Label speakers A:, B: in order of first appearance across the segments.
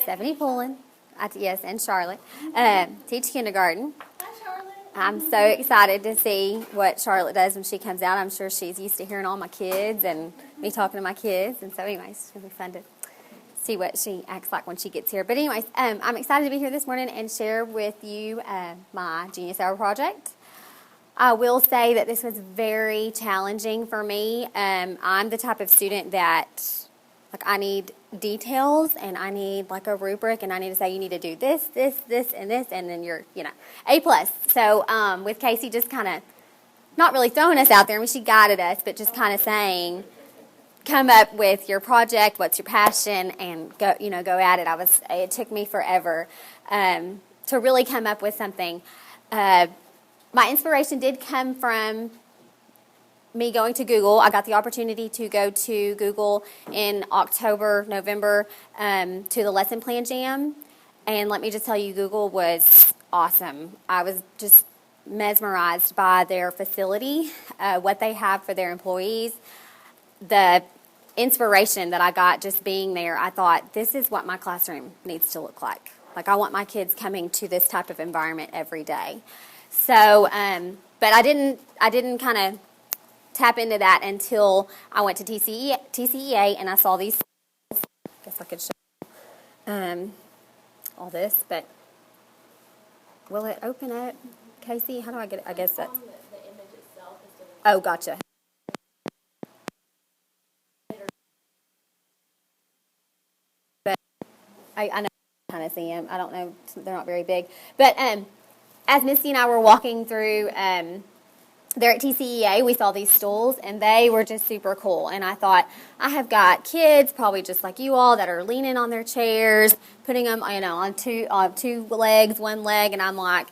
A: Stephanie Pullen, yes, and Charlotte, teach kindergarten.
B: Hi, Charlotte.
A: I'm so excited to see what Charlotte does when she comes out. I'm sure she's used to hearing all my kids and me talking to my kids. And so anyways, it's going to be fun to see what she acts like when she gets here. But anyways, I'm excited to be here this morning and share with you my Genius Hour project. I will say that this was very challenging for me. I'm the type of student that, I need details and I need like a rubric and I need to say you need to do this, this, and this, and then you're, A+. So with Casey just kind of not really throwing us out there, I mean, she guided us, but just kind of saying, come up with your project, what's your passion, and go at it. It took me forever to really come up with something. My inspiration did come from me going to Google. I got the opportunity to go to Google in October, November to the lesson plan jam. And let me just tell you, Google was awesome. I was just mesmerized by their facility, what they have for their employees, the inspiration that I got just being there. I thought, this is what my classroom needs to look like. Like, I want my kids coming to this type of environment every day. So, but I didn't kind of tap into that until I went to TCEA and I saw these. I guess I could show all this, but will it open up, Casey? How do I get it? I guess that's.
B: The image itself is different.
A: Oh, gotcha. But I know I kind of see them. I don't know. They're not very big. But as Misty and I were walking through there at TCEA, we saw these stools, and they were just super cool. And I thought, I have got kids, probably just like you all, that are leaning on their chairs, putting them, on two legs, one leg, and I'm like,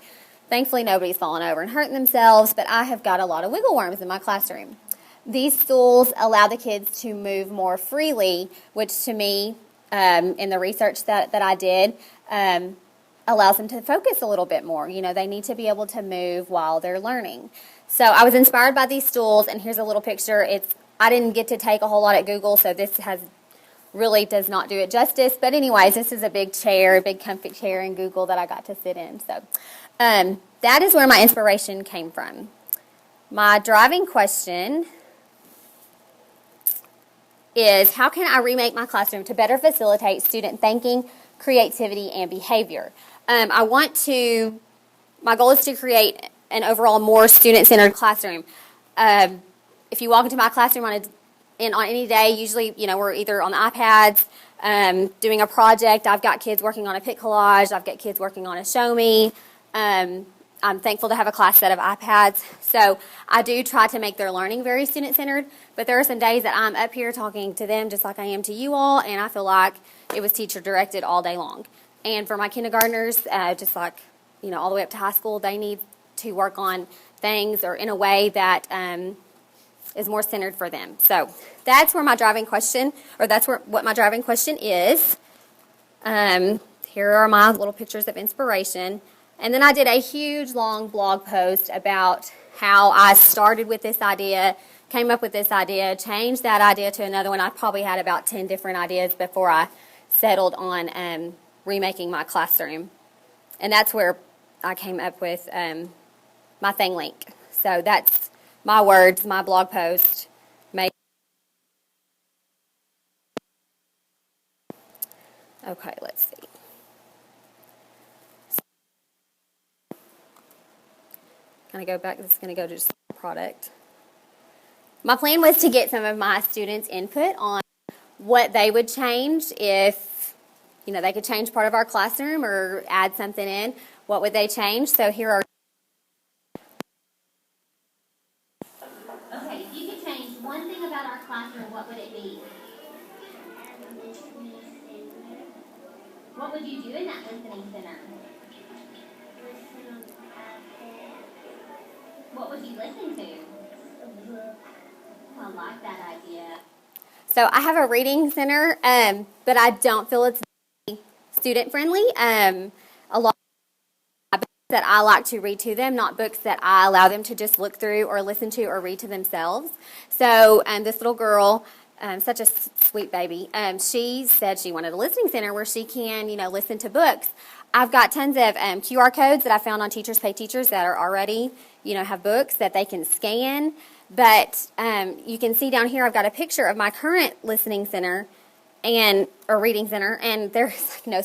A: thankfully nobody's falling over and hurting themselves, but I have got a lot of wiggle worms in my classroom. These stools allow the kids to move more freely, which to me, in the research that I did, allows them to focus a little bit more. They need to be able to move while they're learning. So I was inspired by these stools, and here's a little picture. I didn't get to take a whole lot at Google, so this really does not do it justice. But anyways, this is a big chair, a big comfy chair in Google that I got to sit in. So that is where my inspiration came from. My driving question is, how can I remake my classroom to better facilitate student thinking, creativity, and behavior? My goal is to create an overall more student-centered classroom. If you walk into my classroom on any day, usually, we're either on the iPads, doing a project. I've got kids working on a pic collage. I've got kids working on a show me. I'm thankful to have a class set of iPads. So I do try to make their learning very student-centered, but there are some days that I'm up here talking to them just like I am to you all, and I feel like it was teacher-directed all day long. And for my kindergartners, just like, all the way up to high school, they need to work on things or in a way that is more centered for them. So that's where my driving question, or what my driving question is. Here are my little pictures of inspiration. And then I did a huge, long blog post about how I started with this idea, came up with this idea, changed that idea to another one. I probably had about 10 different ideas before I settled on remaking my classroom. And that's where I came up with my thing link. So that's my words, my blog post. Okay, let's see. Kind of go back. This is going to go to just product. My plan was to get some of my students' input on what they would change if, they could change part of our classroom or add something in. What would they change? So here are.
C: Okay, if you could change one thing about our classroom, what would it be? What would you do in that listening center? What would you listen to? I like that idea.
A: So I have a reading center, but I don't feel it's student friendly. A lot of books that I like to read to them, not books that I allow them to just look through or listen to or read to themselves. So this little girl such a sweet baby. She said she wanted a listening center where she can, listen to books. I've got tons of QR codes that I found on Teachers Pay Teachers that are already, have books that they can scan. But you can see down here I've got a picture of my current listening center or reading center, and there's no